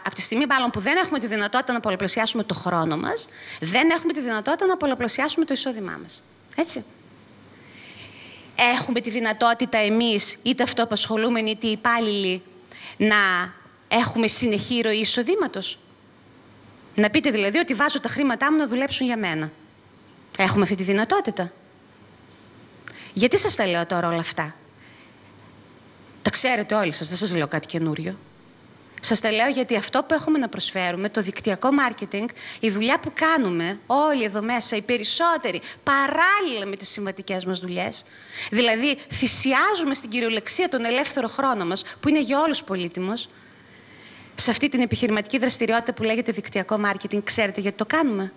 Από τη στιγμή μάλλον που δεν έχουμε τη δυνατότητα να πολλαπλασιάσουμε το χρόνο μας, δεν έχουμε τη δυνατότητα να πολλαπλασιάσουμε το εισόδημά μας. Έτσι. Έχουμε τη δυνατότητα εμείς, είτε αυτοαπασχολούμενοι είτε υπάλληλοι, να έχουμε συνεχή ροή εισοδήματος. Να πείτε δηλαδή ότι βάζω τα χρήματά μου να δουλέψουν για μένα. Έχουμε αυτή τη δυνατότητα. Γιατί σας τα λέω τώρα όλα αυτά? Τα ξέρετε όλοι σας, δεν σας λέω κάτι καινούριο. Σας τα λέω γιατί αυτό που έχουμε να προσφέρουμε, το δικτυακό μάρκετινγκ, η δουλειά που κάνουμε όλοι εδώ μέσα, οι περισσότεροι, παράλληλα με τις συμβατικές μας δουλειές, δηλαδή θυσιάζουμε στην κυριολεξία τον ελεύθερο χρόνο μας, που είναι για όλους πολύτιμος, σε αυτή την επιχειρηματική δραστηριότητα που λέγεται δικτυακό μάρκετινγκ. Ξέρετε γιατί το κάνουμε?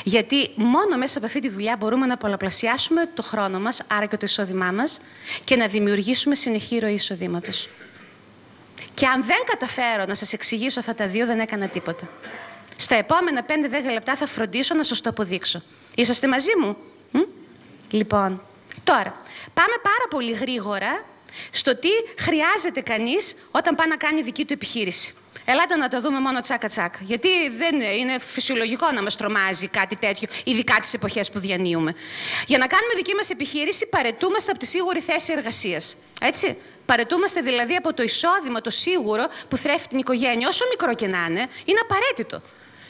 Γιατί μόνο μέσα από αυτή τη δουλειά μπορούμε να πολλαπλασιάσουμε το χρόνο μας, άρα και το εισόδημά μας, και να δημιουργήσουμε συνεχή ροή εισοδήματος. Και αν δεν καταφέρω να σας εξηγήσω αυτά τα δύο, δεν έκανα τίποτα. Στα επόμενα 5-10 λεπτά θα φροντίσω να σας το αποδείξω. Είσαστε μαζί μου? Λοιπόν, τώρα, πάμε πάρα πολύ γρήγορα στο τι χρειάζεται κανείς όταν πάει να κάνει δική του επιχείρηση. Ελάτε να τα δούμε μόνο τσάκα-τσάκα. Γιατί δεν είναι φυσιολογικό να μας τρομάζει κάτι τέτοιο, ειδικά τις εποχές που διανύουμε. Για να κάνουμε δική μας επιχείρηση, παρετούμαστε από τη σίγουρη θέση εργασίας. Έτσι. Παρετούμαστε δηλαδή από το εισόδημα, το σίγουρο που θρέφει την οικογένεια, όσο μικρό και να είναι απαραίτητο.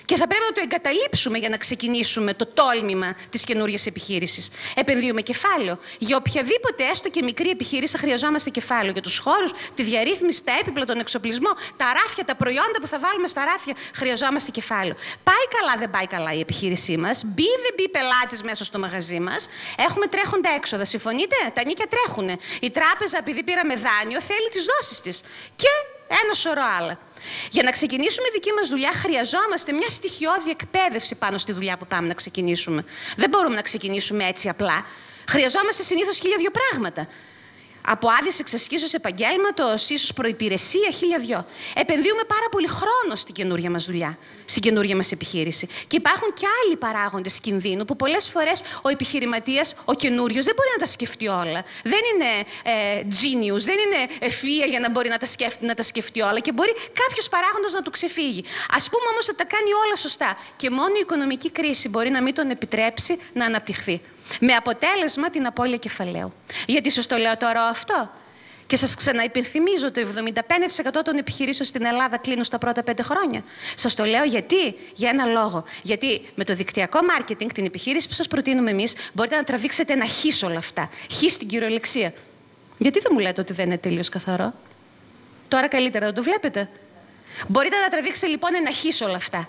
Και θα πρέπει να το εγκαταλείψουμε για να ξεκινήσουμε το τόλμημα της καινούργιας επιχείρησης. Επενδύουμε κεφάλαιο. Για οποιαδήποτε έστω και μικρή επιχείρηση χρειαζόμαστε κεφάλαιο. Για τους χώρους, τη διαρρύθμιση, τα έπιπλα, τον εξοπλισμό, τα ράφια, τα προϊόντα που θα βάλουμε στα ράφια, χρειαζόμαστε κεφάλαιο. Πάει καλά, δεν πάει καλά η επιχείρησή μας. Μπει, δεν μπει πελάτης μέσα στο μαγαζί μας. Έχουμε τρέχοντα έξοδα. Συμφωνείτε? Τα νίκια τρέχουν. Η τράπεζα, επειδή πήραμε δάνειο, θέλει τις δόσεις της. Και ένα σωρό άλλα. Για να ξεκινήσουμε δική μας δουλειά, χρειαζόμαστε μια στοιχειώδη εκπαίδευση πάνω στη δουλειά που πάμε να ξεκινήσουμε. Δεν μπορούμε να ξεκινήσουμε έτσι απλά. Χρειαζόμαστε συνήθως 1002 πράγματα. Από άδειες εξασκήσεως επαγγέλματος, ίσως προϋπηρεσία, 1002. Επενδύουμε πάρα πολύ χρόνο στην καινούργια μας δουλειά, στην καινούργια μας επιχείρηση. Και υπάρχουν και άλλοι παράγοντες κινδύνου που πολλές φορές ο επιχειρηματίας, ο καινούριος, δεν μπορεί να τα σκεφτεί όλα. Δεν είναι genius, δεν είναι ευφυΐα για να μπορεί να τα σκεφτεί όλα και μπορεί κάποιος παράγοντας να του ξεφύγει. Ας πούμε όμως ότι τα κάνει όλα σωστά. Και μόνο η οικονομική κρίση μπορεί να μην τον επιτρέψει να αναπτυχθεί. Με αποτέλεσμα την απώλεια κεφαλαίου. Γιατί σας το λέω τώρα αυτό? Και σας ξαναυπενθυμίζω, το 75% των επιχειρήσεων στην Ελλάδα κλείνουν στα πρώτα 5 χρόνια. Σας το λέω γιατί? Για ένα λόγο. Γιατί με το δικτυακό μάρκετινγκ, την επιχείρηση που σας προτείνουμε εμείς, μπορείτε να τραβήξετε ένα χ σε όλα αυτά. Χ στην κυριολεξία. Γιατί δεν μου λέτε ότι δεν είναι τελείως καθαρό? Τώρα καλύτερα δεν το βλέπετε? Μπορείτε να τραβήξετε λοιπόν ένα χ σε όλα αυτά.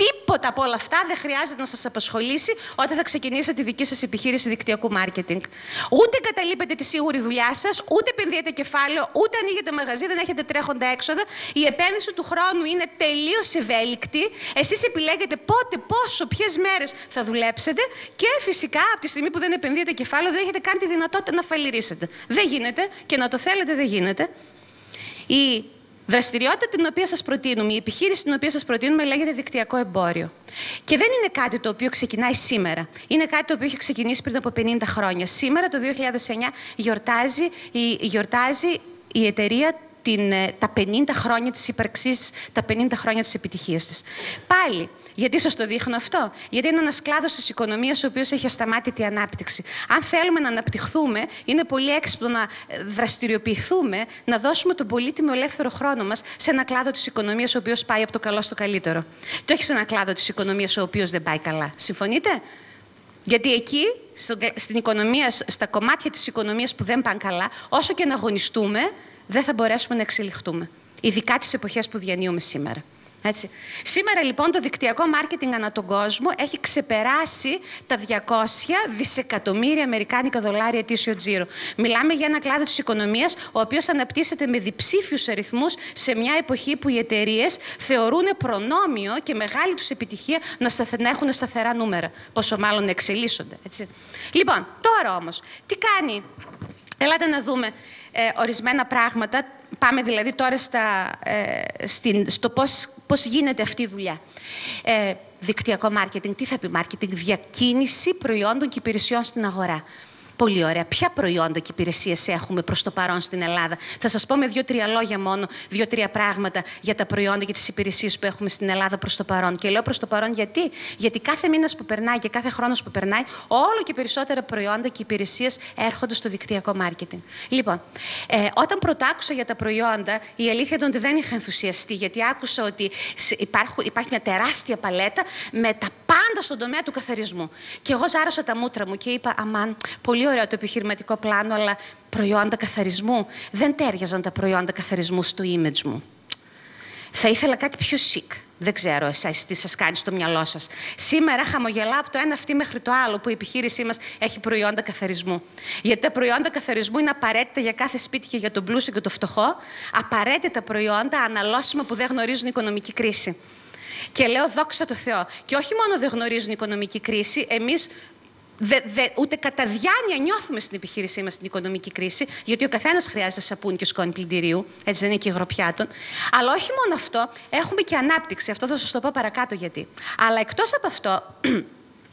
Τίποτα από όλα αυτά δεν χρειάζεται να σας απασχολήσει όταν θα ξεκινήσετε τη δική σας επιχείρηση δικτυακού μάρκετινγκ. Ούτε εγκαταλείπετε τη σίγουρη δουλειά σας, ούτε επενδύετε κεφάλαιο, ούτε ανοίγετε μαγαζί, δεν έχετε τρέχοντα έξοδα. Η επένδυση του χρόνου είναι τελείως ευέλικτη. Εσείς επιλέγετε πότε, πόσο, ποιες μέρες θα δουλέψετε και φυσικά από τη στιγμή που δεν επενδύετε κεφάλαιο δεν έχετε καν τη δυνατότητα να φαλιρίσετε. Δεν γίνεται και να το θέλετε δεν γίνεται. Η δραστηριότητα την οποία σας προτείνουμε, η επιχείρηση την οποία σας προτείνουμε λέγεται δικτυακό εμπόριο. Και δεν είναι κάτι το οποίο ξεκινάει σήμερα. Είναι κάτι το οποίο έχει ξεκινήσει πριν από 50 χρόνια. Σήμερα, το 2009, γιορτάζει η εταιρεία τα 50 χρόνια της ύπαρξής, τα 50 χρόνια της επιτυχίας της. Πάλι, γιατί σας το δείχνω αυτό? Γιατί είναι ένας κλάδος της οικονομίας ο οποίος έχει ασταμάτητη ανάπτυξη. Αν θέλουμε να αναπτυχθούμε, είναι πολύ έξυπνο να δραστηριοποιηθούμε, να δώσουμε τον πολύτιμο ελεύθερο χρόνο μας σε ένα κλάδο της οικονομίας ο οποίος πάει από το καλό στο καλύτερο. Και όχι σε ένα κλάδο της οικονομίας ο οποίος δεν πάει καλά. Συμφωνείτε? Γιατί εκεί, στην οικονομία, στα κομμάτια της οικονομίας που δεν πάνε καλά, όσο και να αγωνιστούμε, δεν θα μπορέσουμε να εξελιχτούμε. Ειδικά τις εποχές που διανύουμε σήμερα. Έτσι. Σήμερα λοιπόν το δικτυακό μάρκετινγκ ανά τον κόσμο έχει ξεπεράσει τα 200 δισεκατομμύρια αμερικάνικα δολάρια ετήσιο τζίρο. Μιλάμε για ένα κλάδο της οικονομίας ο οποίος αναπτύσσεται με διψήφιους αριθμούς σε μια εποχή που οι εταιρείες θεωρούν προνόμιο και μεγάλη τους επιτυχία να έχουν σταθερά νούμερα. Πόσο μάλλον να εξελίσσονται. Έτσι. Λοιπόν, τώρα όμως, τι κάνει? Ελάτε να δούμε ορισμένα πράγματα. Πάμε δηλαδή τώρα στο πώς γίνεται αυτή η δουλειά. Δικτυακό μάρκετινγκ, τι θα πει μάρκετινγκ? Διακίνηση προϊόντων και υπηρεσιών στην αγορά. Πολύ ωραία. Ποια προϊόντα και υπηρεσίες έχουμε προς το παρόν στην Ελλάδα? Θα σας πω με 2-3 λόγια μόνο, 2-3 πράγματα για τα προϊόντα και τις υπηρεσίες που έχουμε στην Ελλάδα προς το παρόν. Και λέω προς το παρόν γιατί? Γιατί κάθε μήνας που περνάει και κάθε χρόνος που περνάει, όλο και περισσότερα προϊόντα και υπηρεσίες έρχονται στο δικτυακό μάρκετινγκ. Λοιπόν, όταν πρωτάκουσα για τα προϊόντα, η αλήθεια ήταν ότι δεν είχα ενθουσιαστεί, γιατί άκουσα ότι υπάρχει μια τεράστια παλέτα με τα πάντα στον τομέα του καθαρισμού. Και εγώ ζάρωσα τα μούτρα μου και είπα, αμάν, πολύ ωραίο το επιχειρηματικό πλάνο, αλλά προϊόντα καθαρισμού. Δεν τέριαζαν τα προϊόντα καθαρισμού στο image μου. Θα ήθελα κάτι πιο chic. Δεν ξέρω εσάς τι σας κάνει στο μυαλό σας. Σήμερα χαμογελάω από το ένα αυτή μέχρι το άλλο που η επιχείρησή μας έχει προϊόντα καθαρισμού. Γιατί τα προϊόντα καθαρισμού είναι απαραίτητα για κάθε σπίτι και για τον πλούσιο και το φτωχό. Απαραίτητα προϊόντα, αναλώσιμα, που δεν γνωρίζουν οικονομική κρίση. Και λέω δόξα τω Θεώ. Και όχι μόνο δεν γνωρίζουν οικονομική κρίση, εμείς ούτε κατά διάνοια νιώθουμε στην επιχείρησή μας την οικονομική κρίση, γιατί ο καθένας χρειάζεται σαπούνι και σκόνη πλυντηρίου, έτσι δεν είναι και υγροπιάτων. Αλλά όχι μόνο αυτό, έχουμε και ανάπτυξη. Αυτό θα σας το πω παρακάτω γιατί. Αλλά εκτός από αυτό,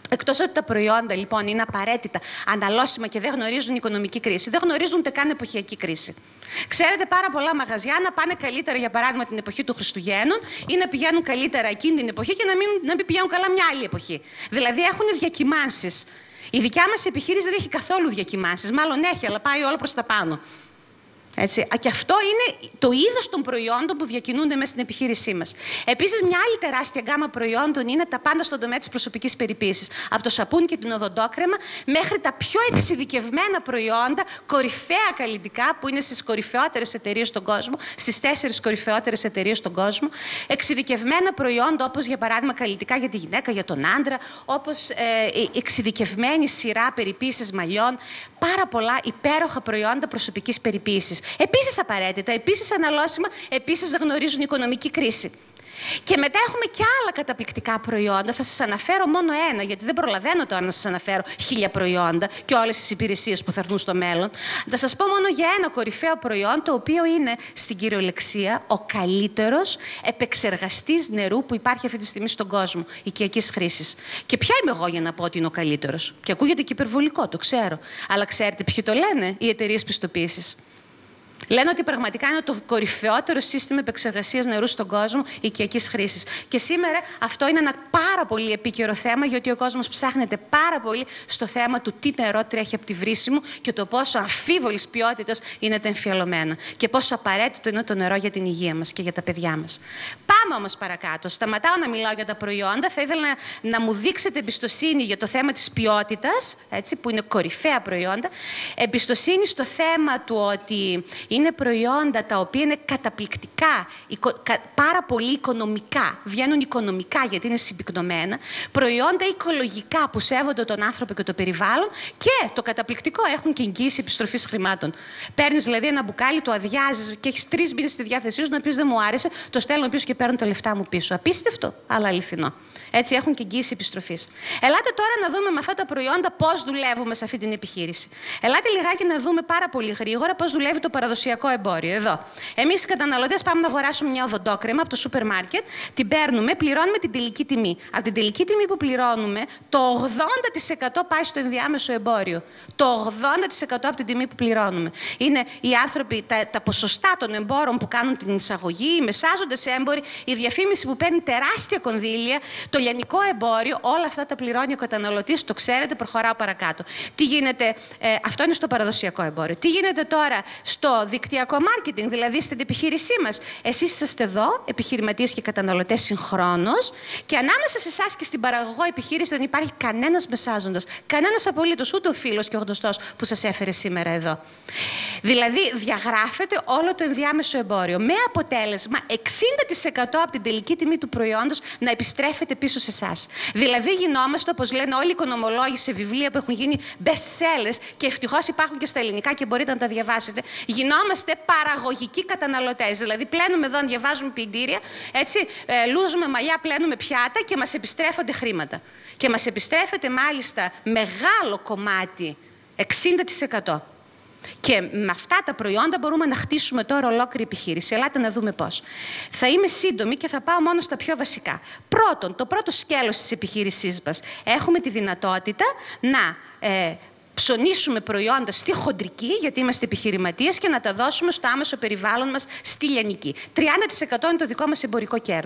εκτός ότι τα προϊόντα λοιπόν είναι απαραίτητα, αναλώσιμα και δεν γνωρίζουν οικονομική κρίση, δεν γνωρίζουν ούτε καν εποχιακή κρίση. Ξέρετε, πάρα πολλά μαγαζιά να πάνε καλύτερα, για παράδειγμα, την εποχή του Χριστουγέννων ή να πηγαίνουν καλύτερα εκείνη την εποχή και να μην πηγαίνουν καλά μια άλλη εποχή. Δηλαδή έχουν διακυμάνσεις. Η δικιά μας επιχείρηση δεν έχει καθόλου διακυμάνσεις. Μάλλον έχει, αλλά πάει όλο προς τα πάνω. Έτσι. Και αυτό είναι το είδος των προϊόντων που διακινούνται μέσα στην επιχείρησή μας. Επίσης, μια άλλη τεράστια γκάμα προϊόντων είναι τα πάντα στον τομέα της προσωπικής περιποίησης. Από το σαπούνι και την οδοντόκρεμα μέχρι τα πιο εξειδικευμένα προϊόντα, κορυφαία καλλιτικά, που είναι στις κορυφαιότερες εταιρείες στον κόσμο, στις 4 κορυφαιότερες εταιρείες στον κόσμο. Εξειδικευμένα προϊόντα, όπως για παράδειγμα καλλιτικά για τη γυναίκα, για τον άντρα, όπως εξειδικευμένη σειρά περιποίησης μαλλιών. Πάρα πολλά υπέροχα προϊόντα προσωπικής περιποίησης. Επίσης απαραίτητα, επίσης αναλώσιμα, επίσης δεν γνωρίζουν οικονομική κρίση. Και μετά έχουμε και άλλα καταπληκτικά προϊόντα. Θα σας αναφέρω μόνο ένα, γιατί δεν προλαβαίνω τώρα να σας αναφέρω 1000 προϊόντα και όλες τις υπηρεσίες που θα έρθουν στο μέλλον. Θα σας πω μόνο για ένα κορυφαίο προϊόν, το οποίο είναι στην κυριολεξία ο καλύτερος επεξεργαστής νερού που υπάρχει αυτή τη στιγμή στον κόσμο, οικιακής χρήσης. Και ποια είμαι εγώ για να πω ότι είναι ο καλύτερος? Και ακούγεται και υπερβολικό, το ξέρω. Αλλά ξέρετε ποιοι το λένε? Οι εταιρείες πιστοποίησης. Λένε ότι πραγματικά είναι το κορυφαιότερο σύστημα επεξεργασίας νερού στον κόσμο οικιακής χρήσης. Και σήμερα αυτό είναι ένα πάρα πολύ επίκαιρο θέμα, γιατί ο κόσμος ψάχνεται πάρα πολύ στο θέμα του τι νερό τρέχει από τη βρύση μου και το πόσο αμφίβολης ποιότητας είναι τα εμφιαλωμένα. Και πόσο απαραίτητο είναι το νερό για την υγεία μας και για τα παιδιά μας. Πάμε όμως παρακάτω. Σταματάω να μιλάω για τα προϊόντα. Θα ήθελα να μου δείξετε εμπιστοσύνη για το θέμα της ποιότητας, έτσι, που είναι κορυφαία προϊόντα. Εμπιστοσύνη στο θέμα του ότι είναι προϊόντα τα οποία είναι καταπληκτικά, πάρα πολύ οικονομικά, βγαίνουν οικονομικά γιατί είναι συμπυκνωμένα, προϊόντα οικολογικά που σέβονται τον άνθρωπο και το περιβάλλον και το καταπληκτικό, έχουν και εγγύηση επιστροφής χρημάτων. Παίρνεις δηλαδή ένα μπουκάλι, το αδειάζεις και έχεις 3 μήνες στη διάθεσή σου να πεις δεν μου άρεσε, το στέλνω πίσω και παίρνω τα λεφτά μου πίσω. Απίστευτο, αλλά αληθινό. Έτσι έχουν και εγγύηση επιστροφής. Ελάτε τώρα να δούμε με αυτά τα προϊόντα πώς δουλεύουμε σε αυτή την επιχείρηση. Ελάτε λιγάκι να δούμε πάρα πολύ γρήγορα πώς δουλεύει το παραδοσιακό εμπόριο. Εδώ. Εμείς οι καταναλωτές πάμε να αγοράσουμε μια οδοντόκρεμα από το σούπερ μάρκετ, την παίρνουμε, πληρώνουμε την τελική τιμή. Από την τελική τιμή που πληρώνουμε, το 80% πάει στο ενδιάμεσο εμπόριο. Το 80% από την τιμή που πληρώνουμε. Είναι οι άνθρωποι, τα ποσοστά των εμπόρων που κάνουν την εισαγωγή, οι μεσάζοντες έμποροι, η διαφήμιση που παίρνει τεράστια κονδύλια, το λιανικό εμπόριο, όλα αυτά τα πληρώνει ο καταναλωτής, το ξέρετε, προχωράω παρακάτω. Τι γίνεται, αυτό είναι στο παραδοσιακό εμπόριο. Τι γίνεται τώρα στο δικτυακό μάρκετινγκ, δηλαδή στην επιχείρησή μας? Εσείς είσαστε εδώ, επιχειρηματίες και καταναλωτές συγχρόνως, και ανάμεσα σε εσάς και στην παραγωγό επιχείρηση δεν υπάρχει κανένας μεσάζοντας. Κανένας απολύτως, ούτε ο φίλος και ο γνωστός που σας έφερε σήμερα εδώ. Δηλαδή, διαγράφεται όλο το ενδιάμεσο εμπόριο. Με αποτέλεσμα 60% από την τελική τιμή του προϊόντος να επιστρέφεται πίσω σε εσάς. Δηλαδή, γινόμαστε, όπως λένε όλοι οι οικονομολόγοι σε βιβλία που έχουν γίνει best sellers, και ευτυχώς υπάρχουν και στα ελληνικά και μπορείτε να τα διαβάσετε, γινόμαστε παραγωγικοί καταναλωτές. Δηλαδή, πλένουμε εδώ, διαβάζουμε πλυντήρια, έτσι, λούζουμε μαλλιά, πλένουμε πιάτα και μας επιστρέφονται χρήματα. Και μας επιστρέφεται μάλιστα μεγάλο κομμάτι, 60%. Και με αυτά τα προϊόντα μπορούμε να χτίσουμε τώρα ολόκληρη επιχείρηση. Ελάτε να δούμε πώς. Θα είμαι σύντομη και θα πάω μόνο στα πιο βασικά. Πρώτον, το πρώτο σκέλος της επιχείρησής μας. Έχουμε τη δυνατότητα να ψωνίσουμε προϊόντα στη χοντρική, γιατί είμαστε επιχειρηματίες, και να τα δώσουμε στο άμεσο περιβάλλον μας στη λιανική. 30% είναι το δικό μας εμπορικό κέρδος.